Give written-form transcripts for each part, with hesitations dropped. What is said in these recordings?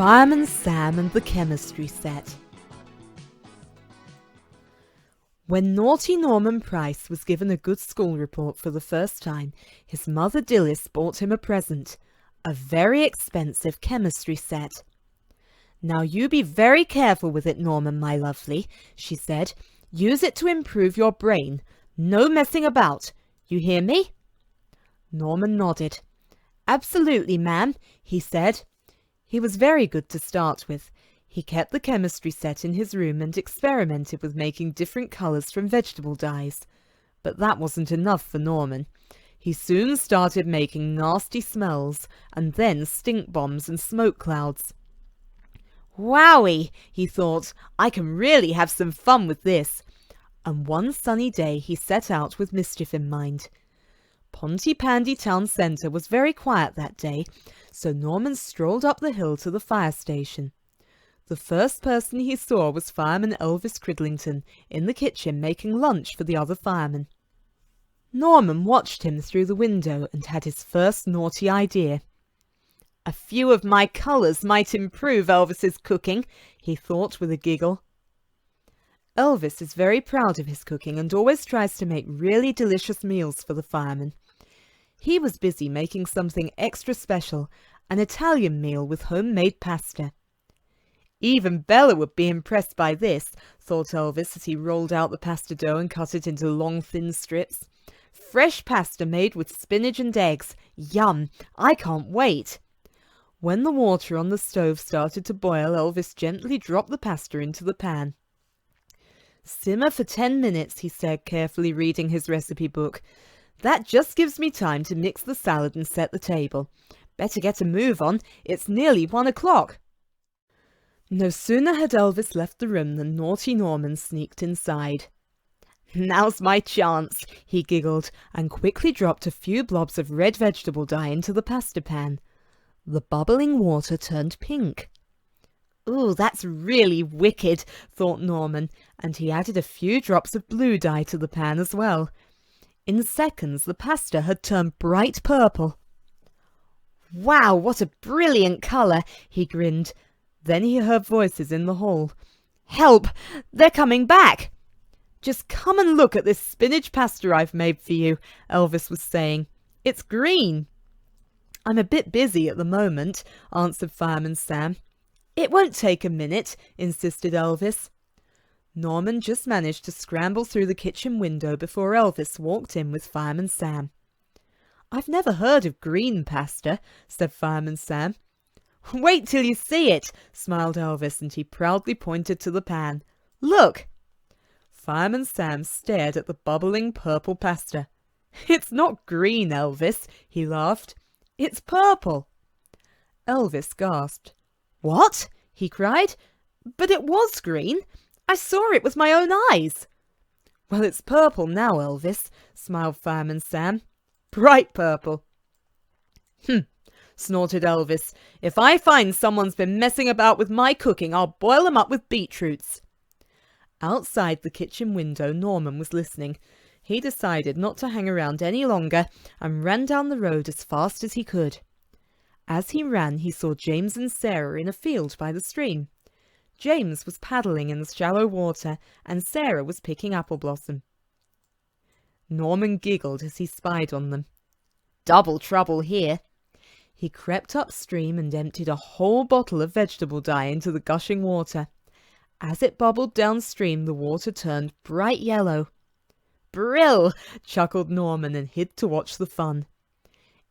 Fireman Sam and the Chemistry Set. When naughty Norman Price was given a good school report for the first time, his mother Dilys bought him a present, a very expensive chemistry set. "Now you be very careful with it, Norman, my lovely," she said. "Use it to improve your brain. No messing about. You hear me?" Norman nodded. "Absolutely, ma'am," he said. He was very good to start with. He kept the chemistry set in his room and experimented with making different colours from vegetable dyes. But that wasn't enough for Norman. He soon started making nasty smells and then stink bombs and smoke clouds. "Wowie," he thought, "I can really have some fun with this." And one sunny day he set out with Mischief in mind. Pontypandy town centre was very quiet that day, so Norman strolled up the hill to the fire station. The first person he saw was Fireman Elvis Cridlington in the kitchen making lunch for the other firemen. Norman watched him through the window and had his first naughty idea. "A few of my colours might improve Elvis's cooking," he thought with a giggle. Elvis is very proud of his cooking and always tries to make really delicious meals for the firemen. He was busy making something extra special, an Italian meal with homemade pasta. "Even Bella would be impressed by this," thought Elvis as he rolled out the pasta dough and cut it into long thin strips. "Fresh pasta made with spinach and eggs. Yum! I can't wait." When the water on the stove started to boil, Elvis gently dropped the pasta into the pan. "Simmer for 10 minutes, he said, carefully reading his recipe book. "That just gives me time to mix the salad and set the table. Better get a move on. It's nearly 1 o'clock. No sooner had Elvis left the room than naughty Norman sneaked inside. "Now's my chance," he giggled, and quickly dropped a few blobs of red vegetable dye into the pasta pan. The bubbling water turned pink. "Ooh, that's really wicked," thought Norman, and he added a few drops of blue dye to the pan as well. In seconds, the pasta had turned bright purple. "Wow, what a brilliant colour!" he grinned. Then he heard voices in the hall. "Help! They're coming back!" "Just come and look at this spinach pasta I've made for you," Elvis was saying. "It's green." "I'm a bit busy at the moment," answered Fireman Sam. "It won't take a minute," insisted Elvis. Norman just managed to scramble through the kitchen window before Elvis walked in with Fireman Sam. "I've never heard of green pasta," said Fireman Sam. "Wait till you see it," smiled Elvis, and he proudly pointed to the pan. "Look!" Fireman Sam stared at the bubbling purple pasta. "It's not green, Elvis," he laughed. "It's purple." Elvis gasped. "What?" he cried. "But it was green. I saw it with my own eyes." "Well, it's purple now, Elvis," smiled Fireman Sam. "Bright purple." "Hm," snorted Elvis. "If I find someone's been messing about with my cooking, I'll boil them up with beetroots." Outside the kitchen window, Norman was listening. He decided not to hang around any longer and ran down the road as fast as he could. As he ran, he saw James and Sarah in a field by the stream. James was paddling in the shallow water, and Sarah was picking apple blossom. Norman giggled as he spied on them. "Double trouble here." He crept upstream and emptied a whole bottle of vegetable dye into the gushing water. As it bubbled downstream, the water turned bright yellow. "Brill!" chuckled Norman and hid to watch the fun.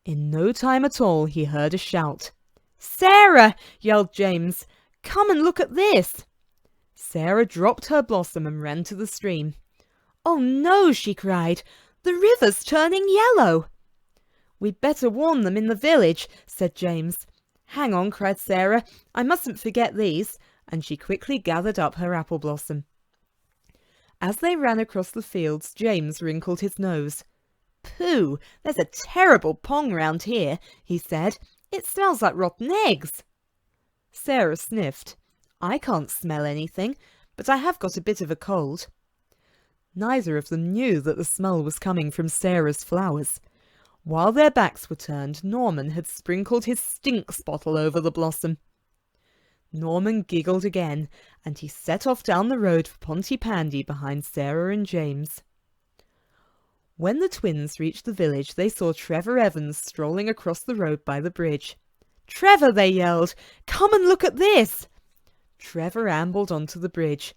In no time at all, he heard a shout. "Sarah!" yelled James. "Come and look at this!" Sarah dropped her blossom and ran to the stream. "Oh no!" she cried. "The river's turning yellow!" "We'd better warn them in the village," said James. "Hang on," cried Sarah. "I mustn't forget these," and she quickly gathered up her apple blossom. As they ran across the fields, James wrinkled his nose. "Pooh! There's a terrible pong round here," he said. "It smells like rotten eggs." Sarah sniffed. "I can't smell anything, but I have got a bit of a cold." Neither of them knew that the smell was coming from Sarah's flowers. While their backs were turned, Norman had sprinkled his stinks bottle over the blossom. Norman giggled again, and he set off down the road for Pontypandy behind Sarah and James. When the twins reached the village, they saw Trevor Evans strolling across the road by the bridge. "Trevor," they yelled, "come and look at this!" Trevor ambled onto the bridge.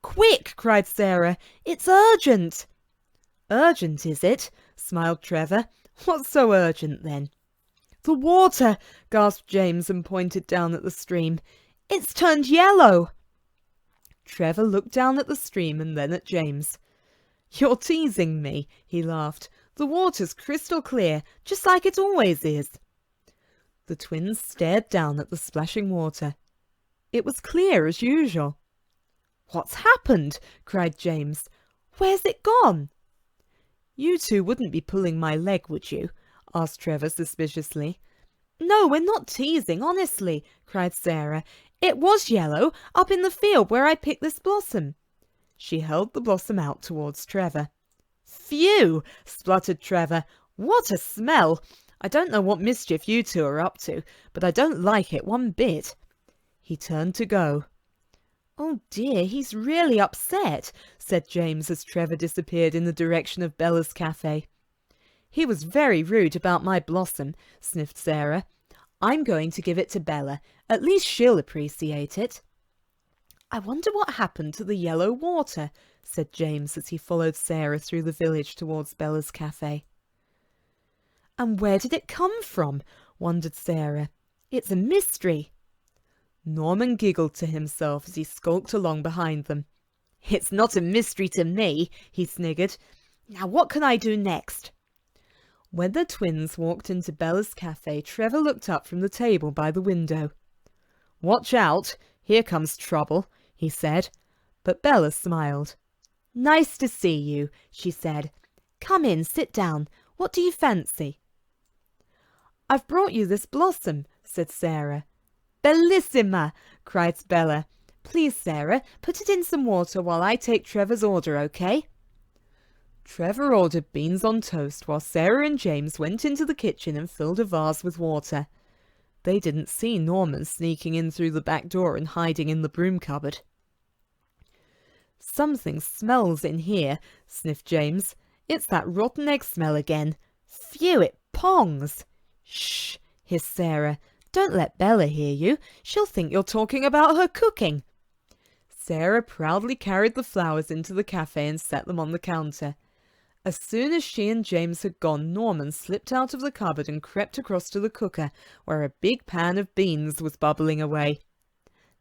"Quick!" cried Sarah. "It's urgent!" "Urgent, is it?" smiled Trevor. "What's so urgent, then?" "The water!" gasped James and pointed down at the stream. "It's turned yellow!" Trevor looked down at the stream and then at James. "You're teasing me," he laughed. "The water's crystal clear, just like it always is." The twins stared down at the splashing water. It was clear as usual. "What's happened?" cried James. "Where's it gone?" "You two wouldn't be pulling my leg, would you?" asked Trevor suspiciously. "No, we're not teasing, honestly," cried Sarah. "It was yellow, up in the field where I picked this blossom." She held the blossom out towards Trevor. "Phew!" spluttered Trevor. "What a smell! I don't know what mischief you two are up to, but I don't like it one bit." He turned to go. "Oh dear, he's really upset," said James as Trevor disappeared in the direction of Bella's cafe. "He was very rude about my blossom," sniffed Sarah. "I'm going to give it to Bella. At least she'll appreciate it." "I wonder what happened to the yellow water," said James as he followed Sarah through the village towards Bella's cafe. "And where did it come from?" wondered Sarah. "It's a mystery." Norman giggled to himself as he skulked along behind them. "It's not a mystery to me," he sniggered. "Now what can I do next?" When the twins walked into Bella's cafe, Trevor looked up from the table by the window. "Watch out, here comes trouble," he said. But Bella smiled. "Nice to see you," she said. "Come in, sit down. What do you fancy?" "I've brought you this blossom," said Sarah. "Bellissima!" cried Bella. "Please, Sarah, put it in some water while I take Trevor's order, okay?" Trevor ordered beans on toast while Sarah and James went into the kitchen and filled a vase with water. They didn't see Norman sneaking in through the back door and hiding in the broom cupboard. "Something smells in here," sniffed James. "It's that rotten egg smell again. Phew, it pongs." "Shh," hissed Sarah. "Don't let Bella hear you. She'll think you're talking about her cooking." Sarah proudly carried the flowers into the cafe and set them on the counter. As soon as she and James had gone, Norman slipped out of the cupboard and crept across to the cooker, where a big pan of beans was bubbling away.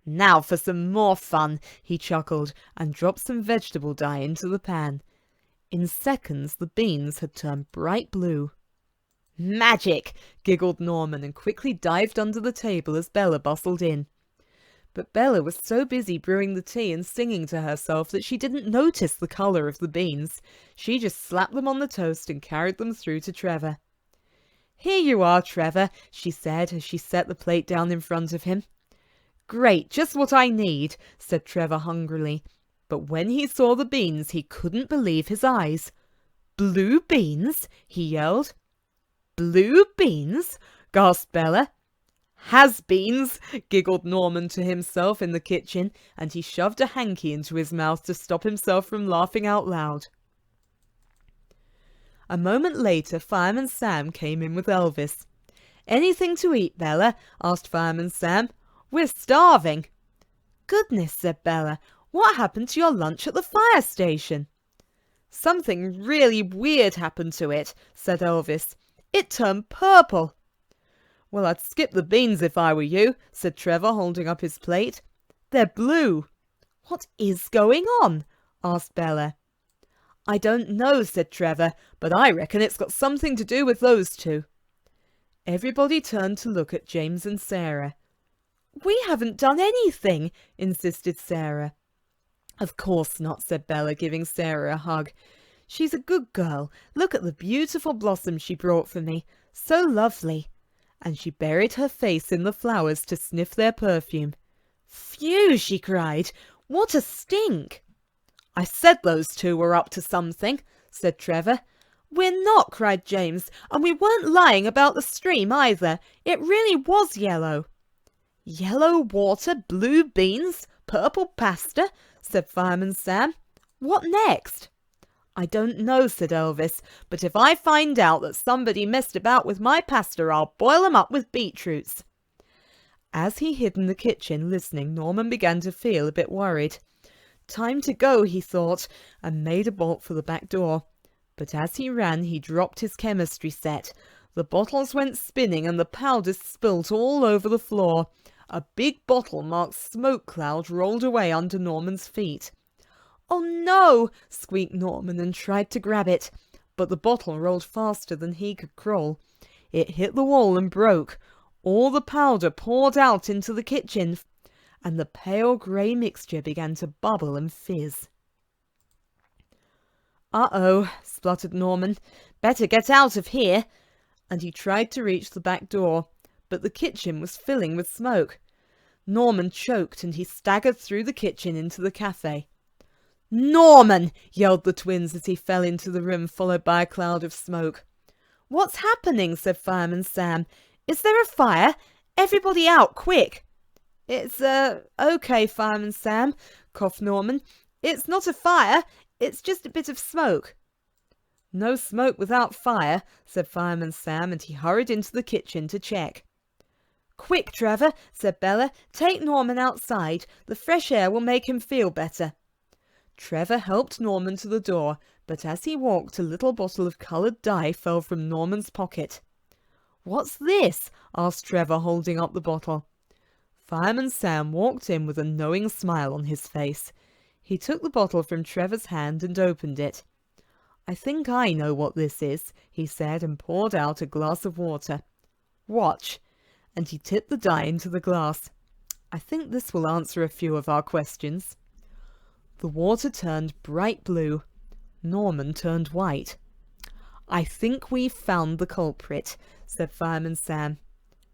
"Now for some more fun," he chuckled, and dropped some vegetable dye into the pan. In seconds, the beans had turned bright blue. "Magic!" giggled Norman, and quickly dived under the table as Bella bustled in. But Bella was so busy brewing the tea and singing to herself that she didn't notice the colour of the beans. She just slapped them on the toast and carried them through to Trevor. "Here you are, Trevor," she said as she set the plate down in front of him. "Great, just what I need," said Trevor hungrily. But when he saw the beans, he couldn't believe his eyes. "Blue beans?" he yelled. "Blue beans?" gasped Bella. "Has-beens," giggled Norman to himself in the kitchen, and he shoved a hanky into his mouth to stop himself from laughing out loud. A moment later, Fireman Sam came in with Elvis. "Anything to eat, Bella?" asked Fireman Sam. "We're starving." "Goodness," said Bella. "What happened to your lunch at the fire station?" "Something really weird happened to it," said Elvis. "It turned purple." "Well, I'd skip the beans if I were you," said Trevor, holding up his plate. "They're blue." "What is going on?" asked Bella. "I don't know," said Trevor, "but I reckon it's got something to do with those two." Everybody turned to look at James and Sarah. "We haven't done anything," insisted Sarah. "Of course not," said Bella, giving Sarah a hug. "She's a good girl. Look at the beautiful blossom she brought for me. So lovely." And she buried her face in the flowers to sniff their perfume. "Phew!" she cried. "What a stink!" "I said those two were up to something," said Trevor. "We're not," cried James, "and we weren't lying about the stream either. It really was yellow." "Yellow water, blue beans, purple pasta," said Fireman Sam. "What next?" "I don't know," said Elvis, "but if I find out that somebody messed about with my pasta, I'll boil 'em up with beetroots." As he hid in the kitchen listening, Norman began to feel a bit worried. Time to go, he thought, and made a bolt for the back door. But as he ran, he dropped his chemistry set. The bottles went spinning and the powder spilt all over the floor. A big bottle marked smoke cloud rolled away under Norman's feet. "Oh no!" squeaked Norman and tried to grab it, but the bottle rolled faster than he could crawl. It hit the wall and broke. All the powder poured out into the kitchen, and the pale grey mixture began to bubble and fizz. "Uh-oh," spluttered Norman. "Better get out of here." And he tried to reach the back door, but the kitchen was filling with smoke. Norman choked and he staggered through the kitchen into the cafe. "Norman!" yelled the twins as he fell into the room, followed by a cloud of smoke. "What's happening?" said Fireman Sam. "Is there a fire? Everybody out, quick!" "It's, okay, Fireman Sam," coughed Norman. "It's not a fire, it's just a bit of smoke." "No smoke without fire," said Fireman Sam, and he hurried into the kitchen to check. "Quick, Trevor," said Bella. "Take Norman outside. The fresh air will make him feel better." Trevor helped Norman to the door, but as he walked, a little bottle of coloured dye fell from Norman's pocket. "What's this?" asked Trevor, holding up the bottle. Fireman Sam walked in with a knowing smile on his face. He took the bottle from Trevor's hand and opened it. "I think I know what this is," he said, and poured out a glass of water. "Watch." And he tipped the dye into the glass. "I think this will answer a few of our questions." The water turned bright blue. Norman turned white. "I think we've found the culprit," said Fireman Sam.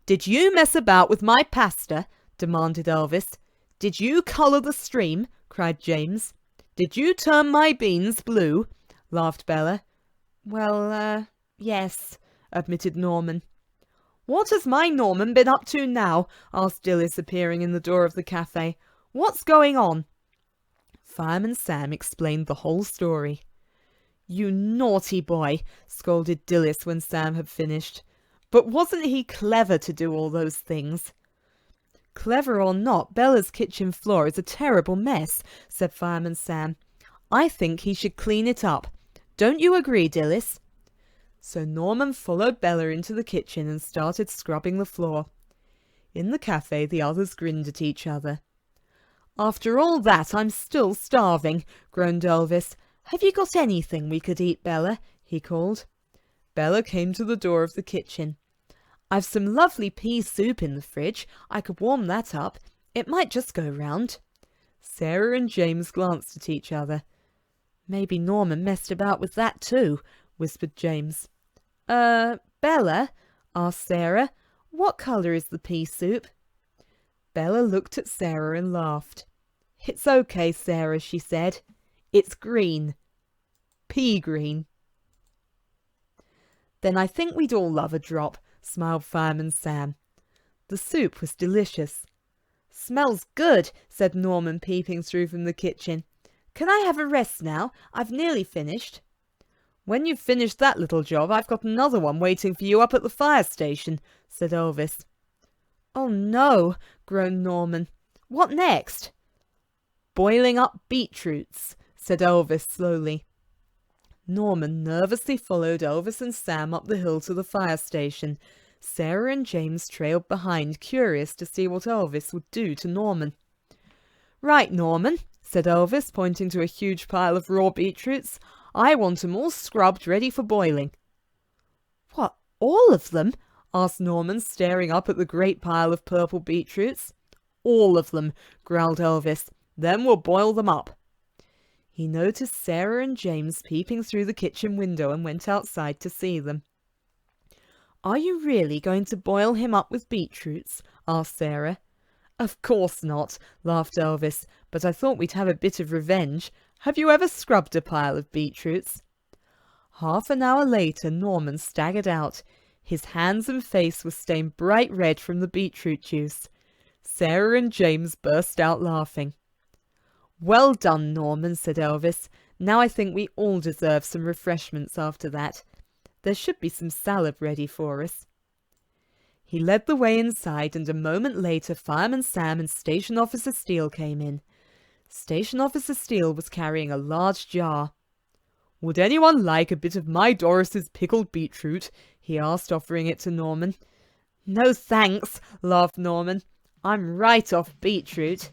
"Did you mess about with my pasta?" demanded Elvis. "Did you colour the stream?" cried James. "Did you turn my beans blue?" laughed Bella. "Well, yes," admitted Norman. "What has my Norman been up to now?" asked Dilys, appearing in the door of the cafe. "What's going on?" Fireman Sam explained the whole story. "You naughty boy," scolded Dilys when Sam had finished. "But wasn't he clever to do all those things?" "Clever or not, Bella's kitchen floor is a terrible mess," said Fireman Sam. "I think he should clean it up. Don't you agree, Dilys?" So Norman followed Bella into the kitchen and started scrubbing the floor. In the cafe, the others grinned at each other. "After all that, I'm still starving," groaned Elvis. "Have you got anything we could eat, Bella?" he called. Bella came to the door of the kitchen. "I've some lovely pea soup in the fridge. I could warm that up. It might just go round." Sarah and James glanced at each other. "Maybe Norman messed about with that too," whispered James. Bella," asked Sarah, "what colour is the pea soup?" Bella looked at Sarah and laughed. "It's okay, Sarah," she said. "It's green. Pea green." "Then I think we'd all love a drop," smiled Fireman Sam. The soup was delicious. "Smells good," said Norman, peeping through from the kitchen. "Can I have a rest now? I've nearly finished." "When you've finished that little job, I've got another one waiting for you up at the fire station," said Elvis. "Oh no," groaned Norman. "What next?" "Boiling up beetroots," said Elvis slowly. Norman nervously followed Elvis and Sam up the hill to the fire station. Sarah and James trailed behind, curious to see what Elvis would do to Norman. "Right, Norman," said Elvis, pointing to a huge pile of raw beetroots. "I want 'em all scrubbed, ready for boiling." "What, all of them?" asked Norman, staring up at the great pile of purple beetroots. "All of them," growled Elvis. "Then we'll boil them up." He noticed Sarah and James peeping through the kitchen window and went outside to see them. "Are you really going to boil him up with beetroots?" asked Sarah. "Of course not," laughed Elvis, "but I thought we'd have a bit of revenge. Have you ever scrubbed a pile of beetroots?" Half an hour later, Norman staggered out. His hands and face were stained bright red from the beetroot juice. Sarah and James burst out laughing. "Well done, Norman," said Elvis. "Now I think we all deserve some refreshments after that. There should be some salad ready for us." He led the way inside, and a moment later Fireman Sam and Station Officer Steele came in. Station Officer Steele was carrying a large jar. "Would anyone like a bit of my Doris's pickled beetroot?" he asked, offering it to Norman. "No thanks," laughed Norman. "I'm right off beetroot."